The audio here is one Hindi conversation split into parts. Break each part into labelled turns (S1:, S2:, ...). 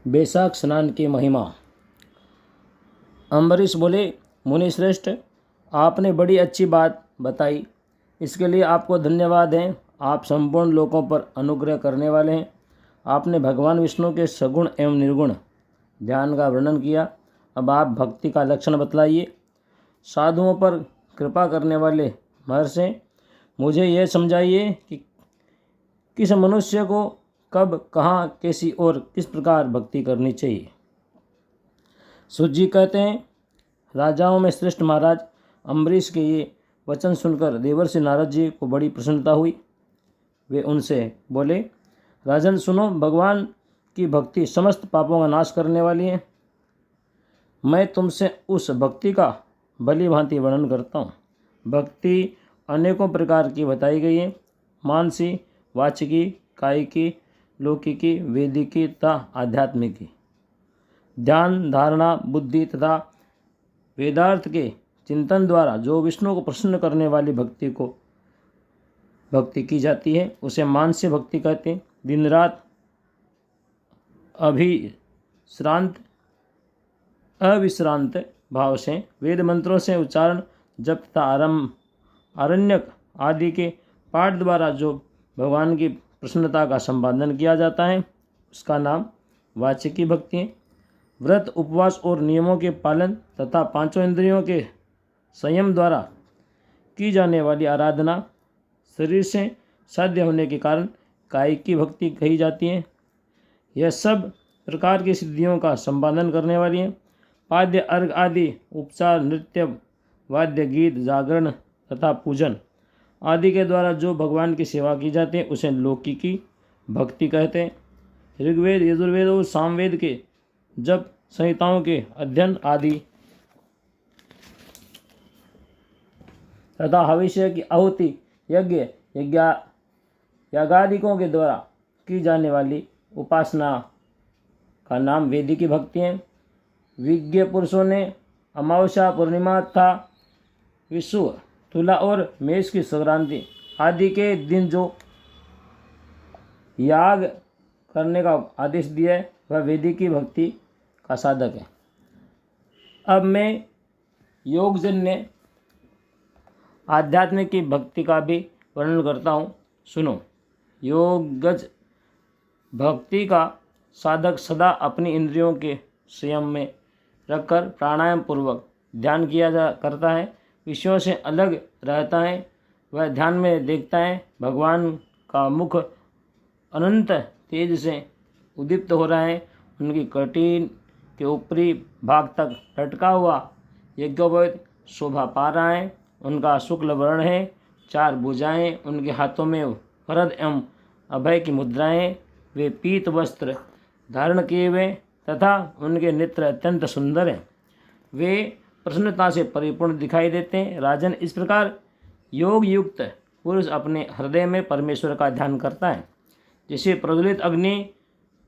S1: बैसाख स्नान की महिमा। अम्बरीश बोले, मुनि श्रेष्ठ, आपने बड़ी अच्छी बात बताई, इसके लिए आपको धन्यवाद है। आप संपूर्ण लोकों पर अनुग्रह करने वाले हैं। आपने भगवान विष्णु के सगुण एवं निर्गुण ध्यान का वर्णन किया। अब आप भक्ति का लक्षण बतलाइए। साधुओं पर कृपा करने वाले महर्षि, मुझे यह समझाइए कि किस मनुष्य को कब, कहाँ, कैसी और किस प्रकार भक्ति करनी चाहिए। सूत जी कहते हैं, राजाओं में श्रेष्ठ महाराज अम्बरीश के ये वचन सुनकर देवर्षि नारद जी को बड़ी प्रसन्नता हुई। वे उनसे बोले, राजन सुनो, भगवान की भक्ति समस्त पापों का नाश करने वाली है। मैं तुमसे उस भक्ति का भली भांति वर्णन करता हूँ। भक्ति अनेकों प्रकार की बताई गई है। मानसी, वाचिकी, कायिकी, लौकिकी, वैदिकी तथा आध्यात्मिकी। ध्यान, धारणा, बुद्धि तथा वेदार्थ के चिंतन द्वारा जो विष्णु को प्रसन्न करने वाली भक्ति की जाती है उसे मानसी भक्ति कहते हैं। दिन रात अविश्रांत भाव से वेद मंत्रों से उच्चारण, जप तथा आरण्यक आदि के पाठ द्वारा जो भगवान की प्रसन्नता का संपादन किया जाता है उसका नाम वाचिकी भक्ति है। व्रत, उपवास और नियमों के पालन तथा पांचों इंद्रियों के संयम द्वारा की जाने वाली आराधना शरीर से साध्य होने के कारण कायिकी भक्ति कही जाती है। यह सब प्रकार की सिद्धियों का संपादन करने वाली है। पाद्य, अर्घ आदि उपचार, नृत्य, वाद्य, गीत, जागरण तथा पूजन आदि के द्वारा जो भगवान की सेवा की जाती है उसे लौकिकी भक्ति कहते हैं। ऋग्वेद, यजुर्वेद और सामवेद के जप संहिताओं के अध्ययन आदि तथा हविष्य की आहुति, यज्ञ, यागादिकों के द्वारा की जाने वाली उपासना का नाम वैदिकी भक्ति है। विज्ञ पुरुषों ने अमावस्या, पूर्णिमा तथा विषुव, तुला और मेष की संक्रांति आदि के दिन जो याग करने का आदेश दिया है वह वैदिकी भक्ति का साधक है। अब मैं योगजन्य आध्यात्मिक की भक्ति का भी वर्णन करता हूँ, सुनो। योगज भक्ति का साधक सदा अपनी इंद्रियों के संयम में रखकर प्राणायाम पूर्वक ध्यान करता है, विषयों से अलग रहता है। वह ध्यान में देखता है भगवान का मुख अनंत तेज से उद्दीप्त हो रहा है, उनकी कटीन के ऊपरी भाग तक लटका हुआ यज्ञोपवीत शोभा पा रहा है, उनका शुक्ल वर्ण है, 4 भुजाएं, उनके हाथों में वरद एवं अभय की मुद्राएं, वे पीत वस्त्र धारण किए हुए तथा उनके नेत्र अत्यंत सुंदर हैं, वे प्रसन्नता से परिपूर्ण दिखाई देते हैं। राजन, इस प्रकार योग युक्त पुरुष अपने हृदय में परमेश्वर का ध्यान करता है। जैसे प्रज्वलित अग्नि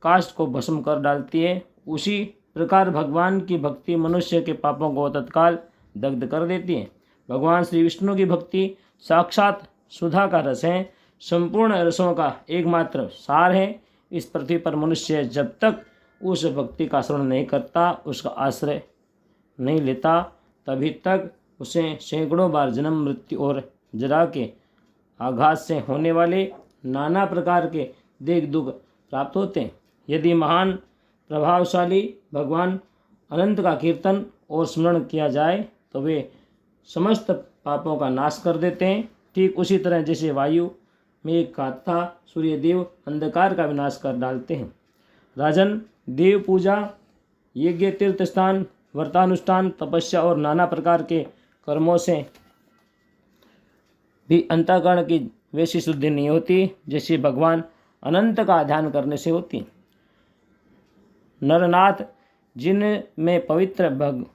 S1: काष्ठ को भस्म कर डालती है, उसी प्रकार भगवान की भक्ति मनुष्य के पापों को तत्काल दग्ध कर देती है। भगवान श्री विष्णु की भक्ति साक्षात सुधा का रस है, संपूर्ण रसों का एकमात्र सार है। इस पृथ्वी पर मनुष्य जब तक उस भक्ति का श्रवण नहीं करता, उसका आश्रय नहीं लेता, तभी तक उसे सैकड़ों बार जन्म, मृत्यु और जरा के आघात से होने वाले नाना प्रकार के देख दुख प्राप्त होते हैं। यदि महान प्रभावशाली भगवान अनंत का कीर्तन और स्मरण किया जाए तो वे समस्त पापों का नाश कर देते हैं। ठीक उसी तरह जैसे वायु मेघ का तथा सूर्यदेव अंधकार का विनाश कर डालते हैं। राजन, देव पूजा, यज्ञ, तीर्थ स्थान, व्रतानुष्ठान, तपस्या और नाना प्रकार के कर्मों से भी अंतःकरण की वैसी शुद्धि नहीं होती जैसे भगवान अनंत का ध्यान करने से होती। नरनाथ, जिनमें पवित्र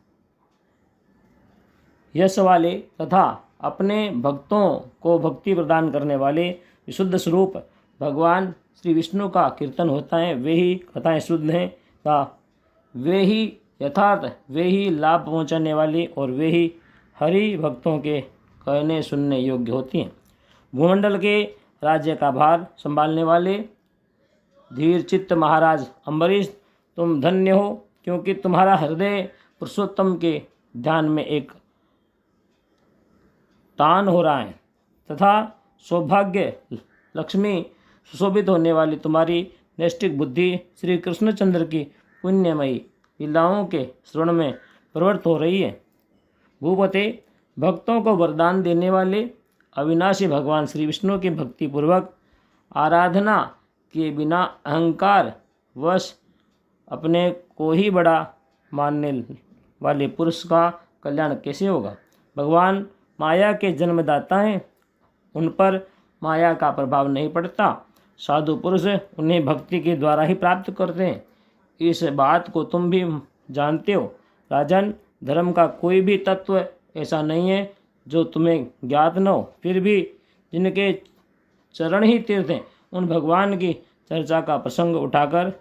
S1: यश वाले तथा अपने भक्तों को भक्ति प्रदान करने वाले विशुद्ध स्वरूप भगवान श्री विष्णु का कीर्तन होता है, वे ही कथाएं शुद्ध हैं तथा वे ही यथार्थ, वे ही लाभ पहुंचाने वाली और वे ही हरि भक्तों के कहने सुनने योग्य होती हैं। भूमंडल के राज्य का भार संभालने वाले धीर चित्त महाराज अम्बरीश तुम धन्य हो, क्योंकि तुम्हारा हृदय पुरुषोत्तम के ध्यान में एक तान हो रहा है तथा सौभाग्य लक्ष्मी सुशोभित होने वाली तुम्हारी नैष्ठिक बुद्धि श्री कृष्णचंद्र की पुण्यमयी लीलाओं के श्रवण में प्रवृत्त हो रही है। भूपते, भक्तों को वरदान देने वाले अविनाशी भगवान श्री विष्णु की भक्तिपूर्वक आराधना के बिना अहंकार वश अपने को ही बड़ा मानने वाले पुरुष का कल्याण कैसे होगा। भगवान माया के जन्मदाता हैं, उन पर माया का प्रभाव नहीं पड़ता। साधु पुरुष उन्हें भक्ति के द्वारा ही प्राप्त करते हैं। इस बात को तुम भी जानते हो। राजन, धर्म का कोई भी तत्व ऐसा नहीं है जो तुम्हें ज्ञात न हो। फिर भी जिनके चरण ही तीर्थ हैं, उन भगवान की चर्चा का प्रसंग उठाकर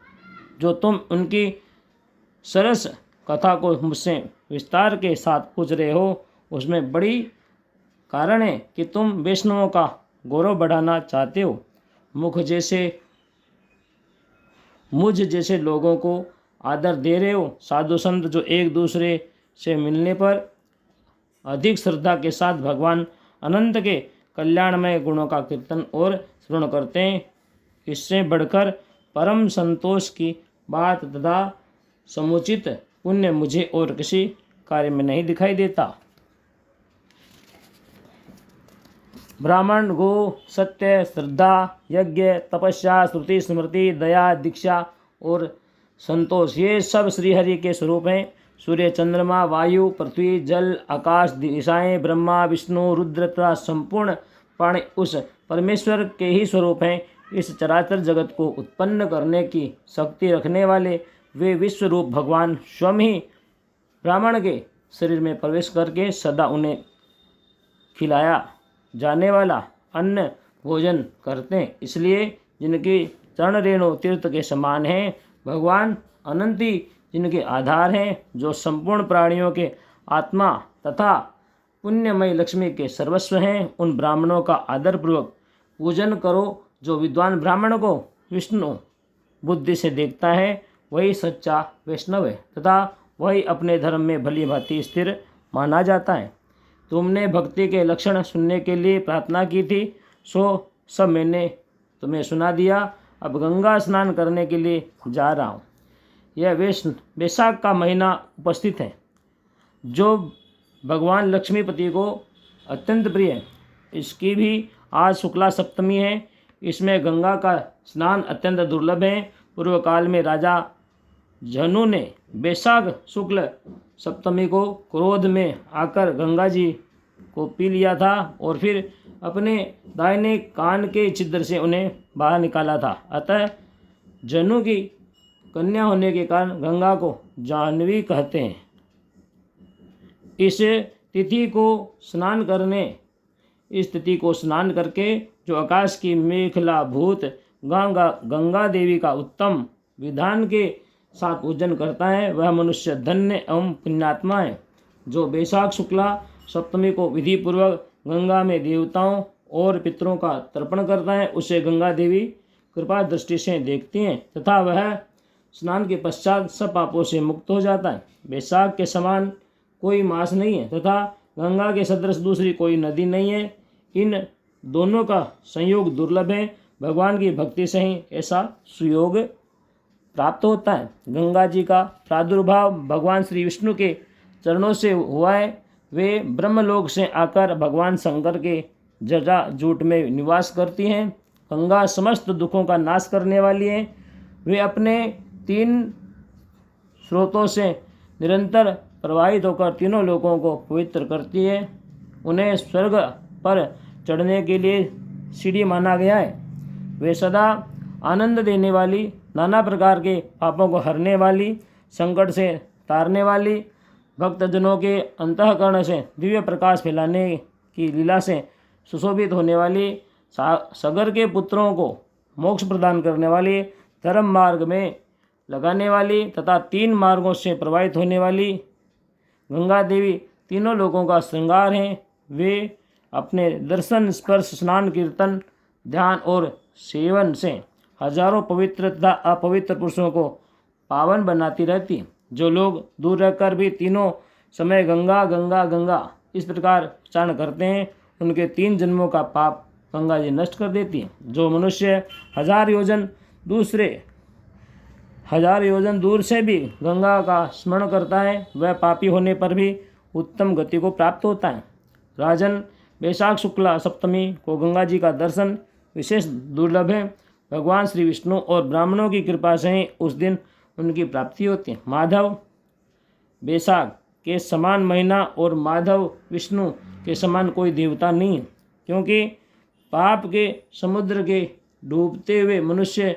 S1: जो तुम उनकी सरस कथा को मुझसे विस्तार के साथ पूछ रहे हो, उसमें बड़ी कारण है कि तुम वैष्णवों का गौरव बढ़ाना चाहते हो। मुझ जैसे लोगों को आदर दे रहे हो। साधु संत जो एक दूसरे से मिलने पर अधिक श्रद्धा के साथ भगवान अनंत के कल्याणमय गुणों का कीर्तन और श्रवण करते हैं, इससे बढ़कर परम संतोष की बात तथा समुचित पुण्य मुझे और किसी कार्य में नहीं दिखाई देता। ब्राह्मण, गो, सत्य, श्रद्धा, यज्ञ, तपस्या, श्रुति, स्मृति, दया, दीक्षा और संतोष, ये सब श्रीहरि के स्वरूप हैं। सूर्य, चंद्रमा, वायु, पृथ्वी, जल, आकाश, दिशाएं, ब्रह्मा, विष्णु, रुद्र तथा संपूर्ण प्राणी उस परमेश्वर के ही स्वरूप हैं। इस चराचर जगत को उत्पन्न करने की शक्ति रखने वाले वे विश्व रूप भगवान स्वयं ही ब्राह्मण के शरीर में प्रवेश करके सदा उन्हें खिलाया जाने वाला अन्न भोजन करते हैं। इसलिए जिनकी चरण रेणु तीर्थ के समान हैं, भगवान अनंती जिनके आधार हैं, जो संपूर्ण प्राणियों के आत्मा तथा पुण्यमयी लक्ष्मी के सर्वस्व हैं, उन ब्राह्मणों का आदरपूर्वक पूजन करो। जो विद्वान ब्राह्मण को विष्णु बुद्धि से देखता है, वही सच्चा वैष्णव है तथा वही अपने धर्म में भली भांति स्थिर माना जाता है। तुमने भक्ति के लक्षण सुनने के लिए प्रार्थना की थी, सो सब मैंने तुम्हें सुना दिया। अब गंगा स्नान करने के लिए जा रहा हूँ। यह वैशाख का महीना उपस्थित है, जो भगवान लक्ष्मीपति को अत्यंत प्रिय है। इसकी भी आज शुक्ला सप्तमी है। इसमें गंगा का स्नान अत्यंत दुर्लभ है। पूर्व काल में राजा जनु ने वैशाख शुक्ल सप्तमी को क्रोध में आकर गंगा जी को पी लिया था और फिर अपने दाहिने कान के छिद्र से उन्हें बाहर निकाला था। अतः जनु की कन्या होने के कारण गंगा को जाह्नवी कहते हैं। इस तिथि को स्नान करके जो आकाश की मेखला भूत गंगा देवी का उत्तम विधान के साथ पूजन करता है, वह मनुष्य धन्य एवं पुण्यात्मा है। जो वैशाख शुक्ला सप्तमी को विधि पूर्वक गंगा में देवताओं और पितरों का तर्पण करता है, उसे गंगा देवी कृपा दृष्टि से देखती हैं तथा वह स्नान के पश्चात सब पापों से मुक्त हो जाता है। वैशाख के समान कोई मास नहीं है तथा गंगा के सदृश दूसरी कोई नदी नहीं है। इन दोनों का संयोग दुर्लभ है। भगवान की भक्ति से ही ऐसा सुयोग प्राप्त होता है। गंगा जी का प्रादुर्भाव भगवान श्री विष्णु के चरणों से हुआ है। वे ब्रह्मलोक से आकर भगवान शंकर के जटाजूट में निवास करती हैं। गंगा समस्त दुखों का नाश करने वाली है। वे अपने 3 स्रोतों से निरंतर प्रवाहित होकर तीनों लोगों को पवित्र करती है। उन्हें स्वर्ग पर चढ़ने के लिए सीढ़ी माना गया है। वे सदा आनंद देने वाली, नाना प्रकार के पापों को हरने वाली, संकट से तारने वाली, भक्तजनों के अंतःकरण से दिव्य प्रकाश फैलाने की लीला से सुशोभित होने वाली, सगर के पुत्रों को मोक्ष प्रदान करने वाली, धर्म मार्ग में लगाने वाली तथा 3 मार्गों से प्रवाहित होने वाली गंगा देवी तीनों लोगों का श्रृंगार हैं। वे अपने दर्शन, स्पर्श, स्नान, कीर्तन, ध्यान और सेवन से हजारों पवित्र तथा अपवित्र पुरुषों को पावन बनाती रहती है। जो लोग दूर रहकर भी तीनों समय गंगा गंगा गंगा इस प्रकार उच्चारण करते हैं, उनके 3 जन्मों का पाप गंगा जी नष्ट कर देती है। जो मनुष्य 1000 योजन दूर से भी गंगा का स्मरण करता है, वह पापी होने पर भी उत्तम गति को प्राप्त होता है। राजन, वैशाख शुक्ला सप्तमी को गंगा जी का दर्शन विशेष दुर्लभ है। भगवान श्री विष्णु और ब्राह्मणों की कृपा से ही उस दिन उनकी प्राप्ति होती है। माधव, वैशाख के समान महीना और माधव विष्णु के समान कोई देवता नहीं है, क्योंकि पाप के समुद्र के डूबते हुए मनुष्य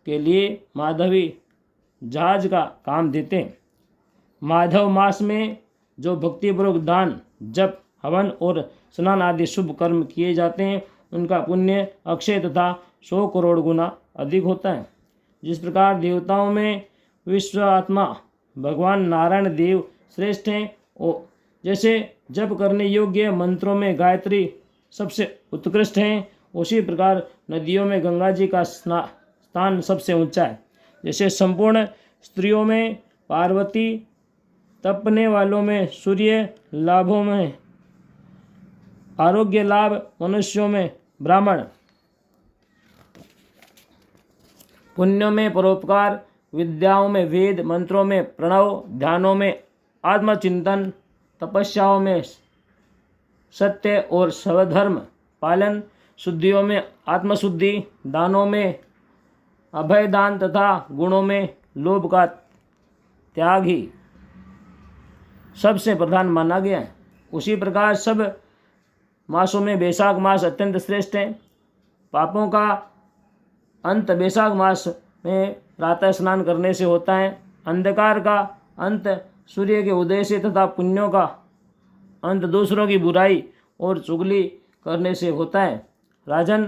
S1: के लिए माधवी जहाज का काम देते हैं। माधव मास में जो भक्तिपूर्वक दान, जप, हवन और स्नान आदि शुभ कर्म किए जाते हैं, उनका पुण्य अक्षय तथा 100 करोड़ गुना अधिक होता है। जिस प्रकार देवताओं में विश्वात्मा भगवान नारायण देव श्रेष्ठ हैं, और जैसे जप करने योग्य मंत्रों में गायत्री सबसे उत्कृष्ट हैं, उसी प्रकार नदियों में गंगा जी का स्थान सबसे ऊंचा है। जैसे संपूर्ण स्त्रियों में पार्वती, तपने वालों में सूर्य, लाभों में आरोग्य लाभ, मनुष्यों में ब्राह्मण, पुण्यों में परोपकार, विद्याओं में वेद, मंत्रों में प्रणव, ध्यानों में आत्मचिंतन, तपस्याओं में सत्य और स्वधर्म पालन, शुद्धियों में आत्मशुद्धि, दानों में अभय दान तथा गुणों में लोभ का त्याग ही सबसे प्रधान माना गया है। उसी प्रकार सब मासों में वैशाख मास अत्यंत श्रेष्ठ है। पापों का अंत वैशाख मास में प्रातः स्नान करने से होता है। अंधकार का अंत सूर्य के उदय से तथा पुण्यों का अंत दूसरों की बुराई और चुगली करने से होता है। राजन,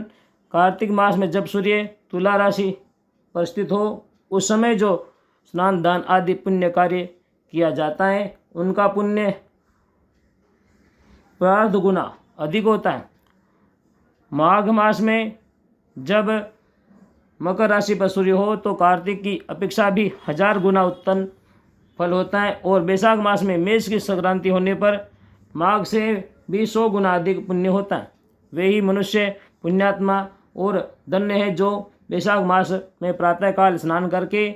S1: कार्तिक मास में जब सूर्य तुला राशि पर स्थित हो, उस समय जो स्नान दान आदि पुण्य कार्य किया जाता है, उनका पुण्य प्रार्थ गुना अधिक होता है। माघ मास में जब मकर राशि पर सूर्य हो, तो कार्तिक की अपेक्षा भी 1000 गुना उत्तम फल होता है। और वैशाख मास में मेष की संक्रांति होने पर माघ से भी 100 गुना अधिक पुण्य होता है। वे ही मनुष्य पुण्यात्मा और धन्य है जो वैशाख मास में प्रातःकाल स्नान करके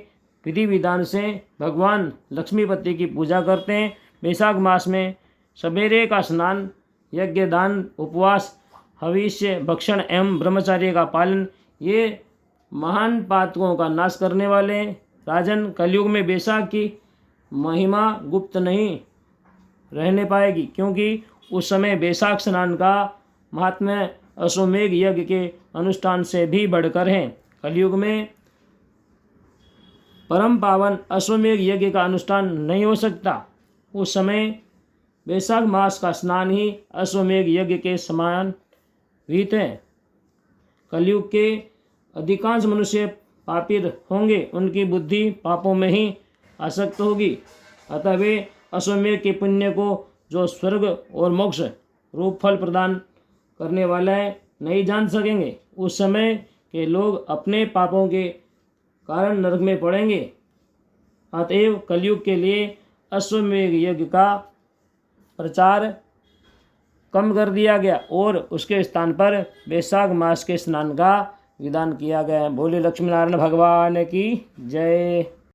S1: विधि विधान से भगवान लक्ष्मीपति की पूजा करते हैं। वैशाख मास में सवेरे का स्नान, यज्ञ, दान, उपवास, हविष्य, भक्षण एवं ब्रह्मचर्य का पालन, ये महान पातकों का नाश करने वाले हैं। राजन, कलयुग में वैशाख की महिमा गुप्त नहीं रहने पाएगी, क्योंकि उस समय वैशाख स्नान का महात्म्य अश्वमेघ यज्ञ के अनुष्ठान से भी बढ़कर है। कलयुग में परम पावन अश्वमेघ यज्ञ का अनुष्ठान नहीं हो सकता। उस समय वैशाख मास का स्नान ही अश्वमेघ यज्ञ के समान विहित है। कलयुग के अधिकांश मनुष्य पापी होंगे, उनकी बुद्धि पापों में ही आसक्त होगी, अतः वे अश्वमेघ के पुण्य को, जो स्वर्ग और मोक्ष रूप फल प्रदान करने वाला है, नहीं जान सकेंगे। उस समय के लोग अपने पापों के कारण नरक में पड़ेंगे। अतएव कलयुग के लिए अश्वमेघ यज्ञ का प्रचार कम कर दिया गया और उसके स्थान पर वैशाख मास के स्नान का विधान किया गया है। बोले लक्ष्मी नारायण भगवान की जय।